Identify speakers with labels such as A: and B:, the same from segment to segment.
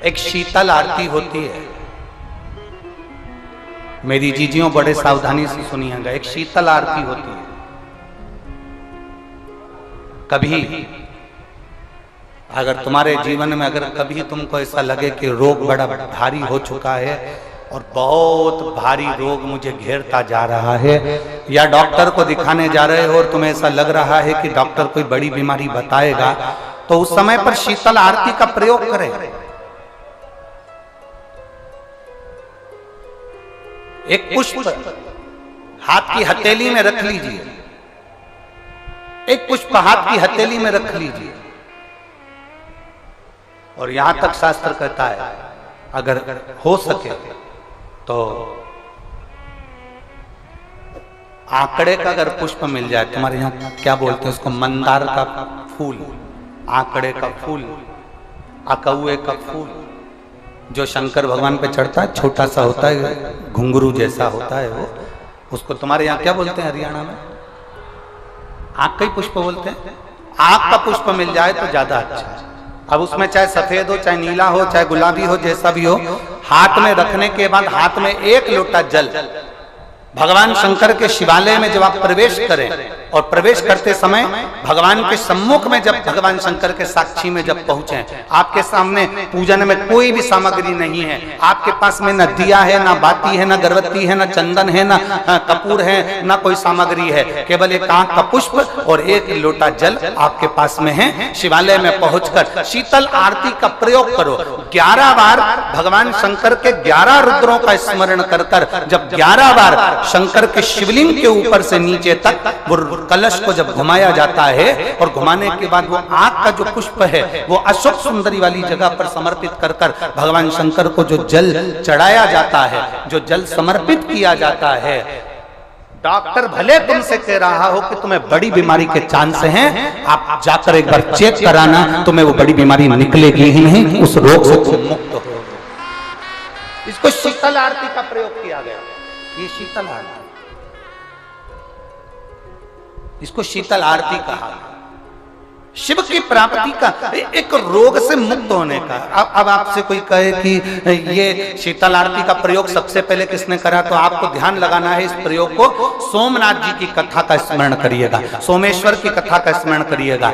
A: एक शीतल आरती होती है। मेरी जीजियों बड़े सावधानी से सुनिएगा, एक शीतल आरती होती है। कभी अगर तुम्हारे जीवन में अगर कभी तुमको ऐसा लगे कि रोग बड़ा भारी हो चुका है और बहुत भारी रोग मुझे घेरता जा रहा है, या डॉक्टर को दिखाने जा रहे हो और तुम्हें ऐसा लग रहा है कि डॉक्टर कोई बड़ी बीमारी बताएगा, तो उस समय पर शीतल आरती का प्रयोग करें। एक पुष्प हाथ की हथेली में रख लीजिए, एक पुष्प हाथ की हथेली में रख लीजिए, और यहां तक शास्त्र कहता है अगर हो सके तो आंकड़े का अगर पुष्प मिल जाए, तुम्हारे यहां क्या बोलते हैं उसको, मंदार का फूल, आंकड़े का फूल, अकौए का फूल, जो शंकर भगवान पे चढ़ता है, छोटा सा होता है, घुंघरू जैसा होता है वो, उसको तुम्हारे यहाँ क्या बोलते हैं हरियाणा में? आंख का ही पुष्प बोलते हैं। आंख का पुष्प मिल जाए तो ज्यादा अच्छा है। अब उसमें चाहे सफेद हो, चाहे नीला हो, चाहे गुलाबी हो, जैसा भी हो, हाथ में रखने के बाद हाथ में एक लोटा जल, भगवान शंकर के शिवालय में जब आप प्रवेश करें और प्रवेश करते समय भगवान के सम्मुख में जब भगवान शंकर के साक्षी में जब पहुंचे, आपके सामने पूजन में कोई भी सामग्री नहीं है, आपके पास में न दिया है, न बाती है, न गर्भवती है, न चंदन है, न कपूर है, न कोई सामग्री है, केवल एक आंख का पुष्प और एक लोटा जल आपके पास में है। शिवालय में पहुंचकर शीतल आरती का प्रयोग करो। 11 बार भगवान शंकर के 11 रुद्रों का स्मरण कर कर जब 11 बार शंकर के शिवलिंग के ऊपर से नीचे तक वो कलश को जब घुमाया जाता है, और घुमाने के बाद वो आंख का जो पुष्प है वो अशोक सुंदरी वाली जगह पर समर्पित कर कर भगवान शंकर को जो जल चढ़ाया जाता है, जो जल समर्पित किया जाता है, डॉक्टर भले तुमसे कह रहा हो कि तुम्हें बड़ी बीमारी के चांस हैं, आप जाकर एक बार चेक कराना, तुम्हें वो बड़ी बीमारी निकलेगी ही नहीं, उस रोग से तुम मुक्त हो। इसको शीतल आरती का प्रयोग किया गया। ये शीतल आरती, इसको शीतल आरती कहा। शिव की प्राप्ति का, एक रोग से मुक्त होने का। अब आपसे कोई कहे कि ये शीतल आरती का प्रयोग सबसे पहले किसने करा, तो आपको ध्यान लगाना है इस प्रयोग को। सोमनाथ जी की कथा का स्मरण करिएगा, सोमेश्वर की कथा का स्मरण करिएगा।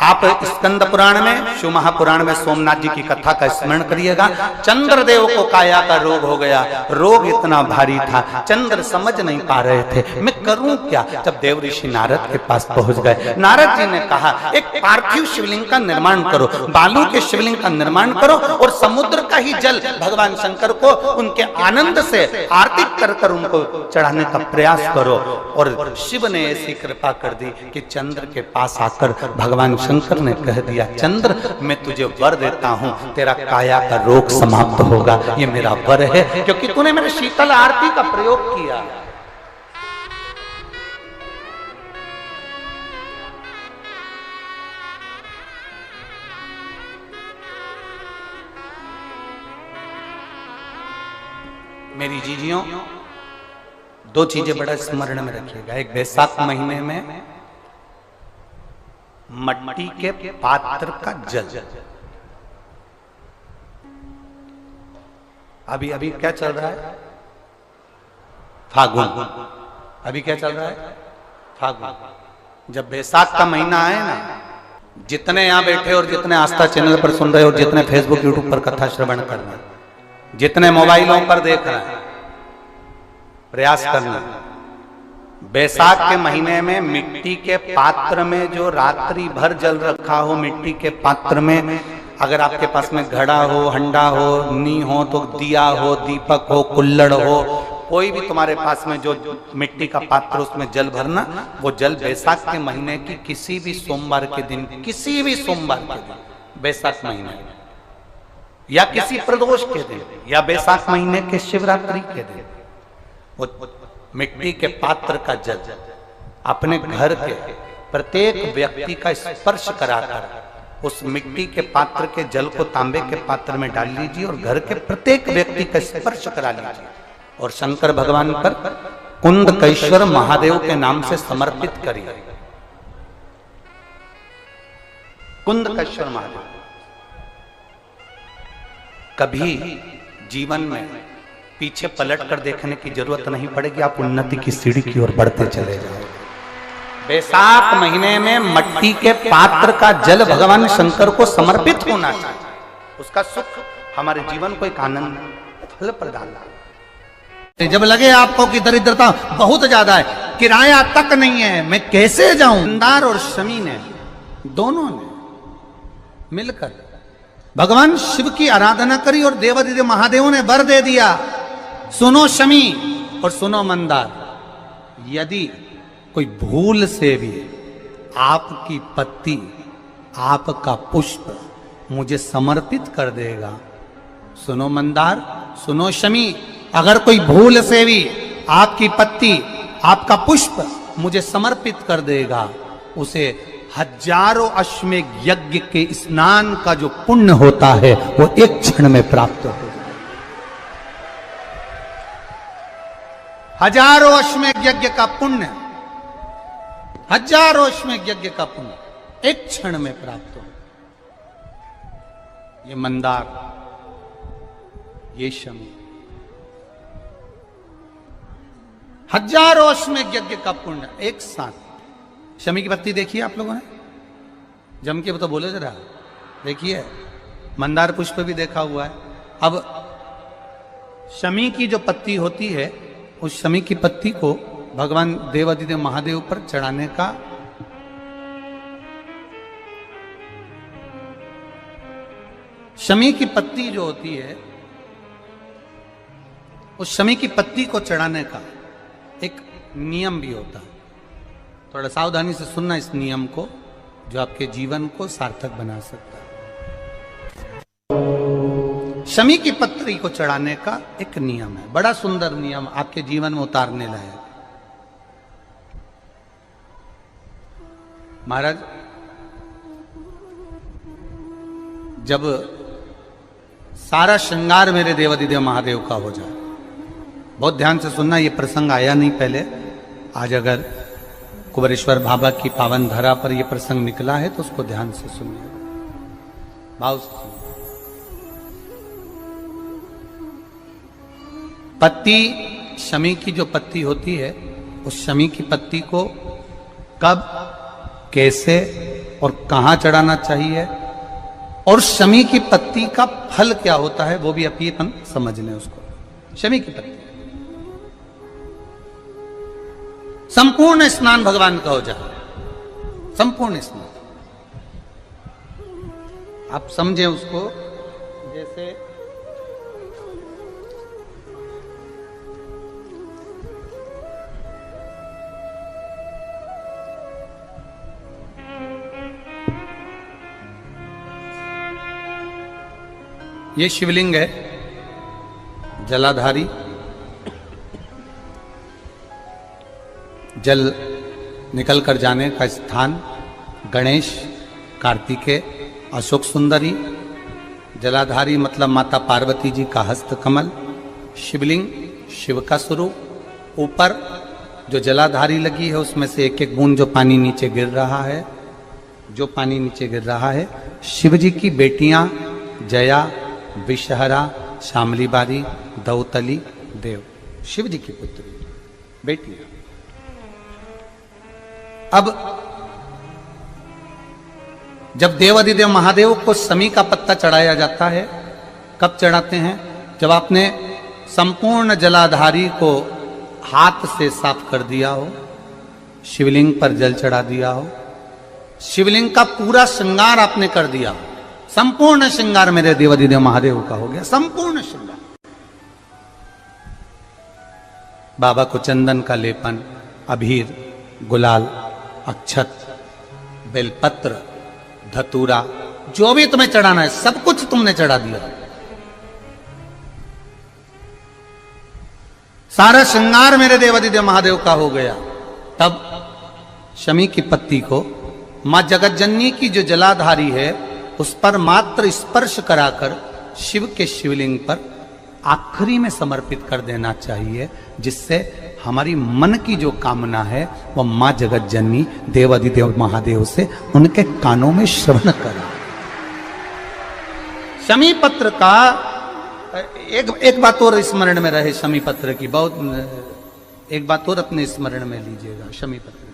A: आप स्कंद पुराण में, शिव महापुराण में सोमनाथ जी की कथा का स्मरण करिएगा। चंद्रदेव को काया का रोग हो गया, रोग इतना भारी था, चंद्र समझ नहीं पा रहे थे मैं करूं क्या। जब देव ऋषि नारद के पास पहुंच गए, नारद जी ने कहा एक पार्थिव शिवलिंग का निर्माण करो, बालू के शिवलिंग का निर्माण करो, और समुद्र का ही जल भगवान शंकर को उनके आनंद से आरती कर कर उनको चढ़ाने का प्रयास करो। और शिव ने ऐसी कृपा कर दी कि चंद्र के पास आकर भगवान शंकर ने कह दिया, चंद्र मैं तुझे वर देता हूं, तेरा काया का रोग समाप्त होगा, ये मेरा वर है, क्योंकि तूने मेरे शीतल आरती का प्रयोग किया। मेरी जीजियों, 2 चीजें बड़ा स्मरण में रखिएगा। एक, बैसाख महीने में मट्टी के पात्र का जल, अभी अभी क्या चल रहा है, फागुन, अभी क्या चल रहा है, फागुन। जब बैसाख का महीना आए ना, जितने यहां बैठे और जितने आस्था चैनल पर सुन रहे हो, जितने फेसबुक यूट्यूब पर कथा श्रवण कर रहे हैं, जितने मोबाइलों पर देख रहे हैं, प्रयास करना, बैसाख के महीने में मिट्टी के पात्र में जो रात्रि भर जल रखा हो, मिट्टी के पात्र में, अगर आपके पास में घड़ा हो, हंडा हो, नी हो, तो दिया हो, दीपक हो, कुल्लड़ हो, कोई भी तुम्हारे पास में जो मिट्टी का पात्र, उसमें जल भरना। वो जल बैसाख के महीने की किसी भी सोमवार के दिन, किसी भी सोमवार के दिन, बैसाख महीने या किसी प्रदोष के दिन, या बैसाख महीने के शिवरात्रि के दिन, वो मिट्टी के पात्र का जल अपने घर के प्रत्येक व्यक्ति का स्पर्श कराकर उस मिट्टी के पात्र के जल को तांबे के पात्र में डाल लीजिए और घर के प्रत्येक व्यक्ति का स्पर्श करा लीजिए और शंकर भगवान पर कुंदकेश्वर महादेव के नाम से समर्पित करिए। कुंदकेश्वर महादेव कभी जीवन में पीछे पलट कर देखने की जरूरत नहीं पड़ेगी, आप उन्नति की सीढ़ी की ओर बढ़ते चले जाओगे। बैसाख महीने में मट्टी के पात्र का जल भगवान शंकर को समर्पित होना चाहिए, उसका सुख हमारे जीवन को एक आनंद फल प्रदान। जब लगे आपको कि दरिद्रता बहुत ज्यादा है, किराया तक नहीं है, मैं कैसे जाऊं, मंदार और शमी ने दोनों ने मिलकर भगवान शिव की आराधना करी और देवादिदेव महादेव ने वर दे दिया, सुनो शमी और सुनो मंदार, यदि कोई भूल से भी आपकी पत्ती, आपका पुष्प मुझे समर्पित कर देगा, सुनो मंदार, सुनो शमी, अगर कोई भूल से भी आपकी पत्ती, आपका पुष्प मुझे समर्पित कर देगा, उसे हजारों अश्वमेध यज्ञ के स्नान का जो पुण्य होता है वो एक क्षण में प्राप्त हो जाए। हजारों अश्वमेध यज्ञ का पुण्य, हजारों अश्वमेध यज्ञ का पुण्य एक क्षण में प्राप्त हो। ये मंदार, ये शमी, हजारों अश्वमेध यज्ञ का पुण्य एक साथ। शमी की पत्ती देखिए आप लोगों ने, जम के तो बोले जरा, देखिए मंदार पुष्प भी देखा हुआ है। अब शमी की जो पत्ती होती है, उस शमी की पत्ती को भगवान देवादिदेव महादेव पर चढ़ाने का शमी की पत्ती जो होती है, उस शमी की पत्ती को चढ़ाने का एक नियम भी होता है। थोड़ा सावधानी से सुनना इस नियम को, जो आपके जीवन को सार्थक बना सकता है। शमी की पत्री को चढ़ाने का एक नियम है, बड़ा सुंदर नियम, आपके जीवन में उतारने लायक। महाराज, जब सारा श्रृंगार मेरे देवादिदेव महादेव का हो जाए, बहुत ध्यान से सुनना, ये प्रसंग आया नहीं पहले, आज अगर कुबेरेश्वर बाबा की पावन धरा पर यह प्रसंग निकला है तो उसको ध्यान से सुनिए, भाव से सुनिए। पत्ती, शमी की जो पत्ती होती है, उस शमी की पत्ती को कब, कैसे और कहां चढ़ाना चाहिए, और शमी की पत्ती का फल क्या होता है, वो भी अपन समझ लें उसको। शमी की पत्ती, संपूर्ण स्नान भगवान का हो जाए, संपूर्ण स्नान। आप समझे उसको, जैसे ये शिवलिंग है, जलाधारी, जल निकल कर जाने का स्थान, गणेश, कार्तिकेय, अशोक सुंदरी, जलाधारी मतलब माता पार्वती जी का हस्त कमल, शिवलिंग, शिव का स्वरूप, ऊपर जो जलाधारी लगी है उसमें से एक एक बूंद जो पानी नीचे गिर रहा है, जो पानी नीचे गिर रहा है, शिव जी की बेटियां जया, विषहरा, शामली बारी, दौतली, देव, शिव जी की पुत्री बेटियां। अब जब देवादिदेव महादेव को शमी का पत्ता चढ़ाया जाता है, कब चढ़ाते हैं, जब आपने संपूर्ण जलाधारी को हाथ से साफ कर दिया हो, शिवलिंग पर जल चढ़ा दिया हो, शिवलिंग का पूरा श्रृंगार आपने कर दिया, संपूर्ण श्रृंगार मेरे देवादिदेव महादेव का हो गया, संपूर्ण श्रृंगार। बाबा को चंदन का लेपन, अबीर, गुलाल, अक्षत, बेलपत्र, धतूरा, जो भी तुम्हें चढ़ाना है सब कुछ तुमने चढ़ा दिया, सारा श्रृंगार मेरे देवादिदेव महादेव का हो गया। तब शमी की पत्ती को मां जगत जननी की जो जलाधारी है उस पर मात्र स्पर्श कराकर शिव के शिवलिंग पर आखिरी में समर्पित कर देना चाहिए, जिससे हमारी मन की जो कामना है वह मां जगत जननी देवादिदेव महादेव से उनके कानों में श्रवण करा। शमी पत्र का एक बात और स्मरण में रहे शमी पत्र की, बहुत एक बात और अपने स्मरण में लीजिएगा शमी पत्र की।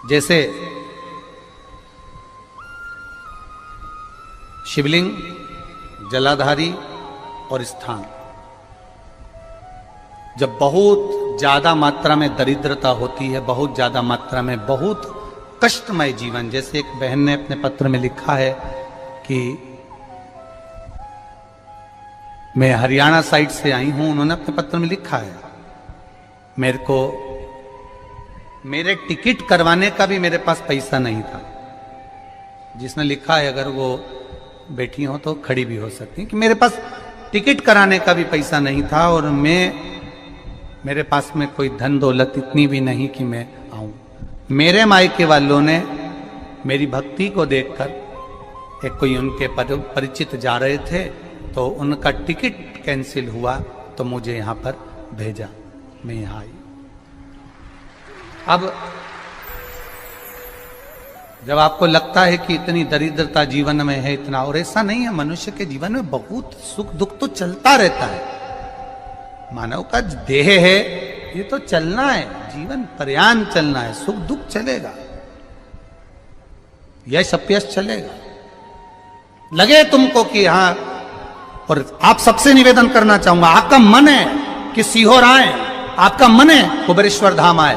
A: जैसे शिवलिंग, जलाधारी और स्थान, जब बहुत ज्यादा मात्रा में दरिद्रता होती है, बहुत ज्यादा मात्रा में बहुत कष्टमय जीवन, जैसे एक बहन ने अपने पत्र में लिखा है कि मैं हरियाणा साइड से आई हूं, उन्होंने अपने पत्र में लिखा है मेरे को मेरे टिकट करवाने का भी मेरे पास पैसा नहीं था। जिसने लिखा है अगर वो बैठी हो तो खड़ी भी हो सकती है कि मेरे पास टिकट कराने का भी पैसा नहीं था और मेरे पास में कोई धन दौलत इतनी भी नहीं कि मैं आऊं। मेरे मायके वालों ने मेरी भक्ति को देखकर, एक कोई उनके परिचित जा रहे थे तो उनका टिकट कैंसिल हुआ तो मुझे यहां पर भेजा, मैं यहां आई। अब जब आपको लगता है कि इतनी दरिद्रता जीवन में है इतना, और ऐसा नहीं है, मनुष्य के जीवन में बहुत सुख दुख तो चलता रहता है। मानव का देह है, ये तो चलना है, जीवन पर्यान चलना है, सुख दुख चलेगा, यश अपयश चलेगा। लगे तुमको कि हाँ, और आप सबसे निवेदन करना चाहूंगा, आपका मन है कि सीहोर आए, आपका मन है कुबेरेश्वर धाम आए,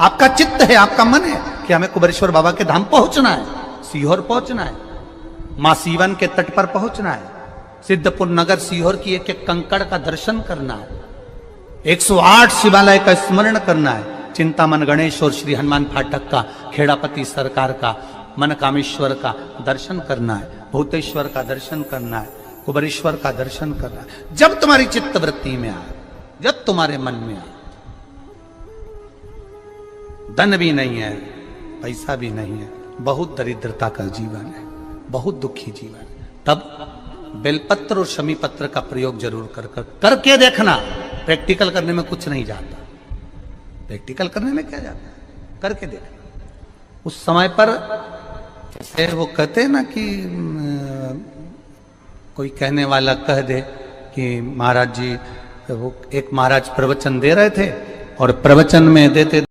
A: आपका चित्त है, आपका मन है कि हमें कुबेरेश्वर बाबा के धाम पहुंचना है, सीहोर पहुंचना है, मां सीवन के तट पर पहुंचना है, सिद्धपुर नगर सीहोर की एक एक कंकड़ का दर्शन करना है, 108 शिवालय का स्मरण करना है, चिंतामन गणेश और श्री हनुमान फाटक का, खेड़ापति सरकार का, मनकामेश्वर का दर्शन करना है, भूतेश्वर का दर्शन करना है, कुबेरेश्वर का दर्शन करना है। जब तुम्हारी चित्त वृत्ति में आए, जब तुम्हारे मन में आए, धन भी नहीं है, पैसा भी नहीं है, बहुत दरिद्रता का जीवन है, बहुत दुखी जीवन है, तब बेलपत्र और शमी पत्र का प्रयोग जरूर करके देखना। प्रैक्टिकल करने में कुछ नहीं जाता, प्रैक्टिकल करने में क्या जाता है, करके देखना। उस समय पर जैसे वो कहते हैं ना कि कोई कहने वाला कह दे कि महाराज जी, वो एक महाराज प्रवचन दे रहे थे और प्रवचन में देते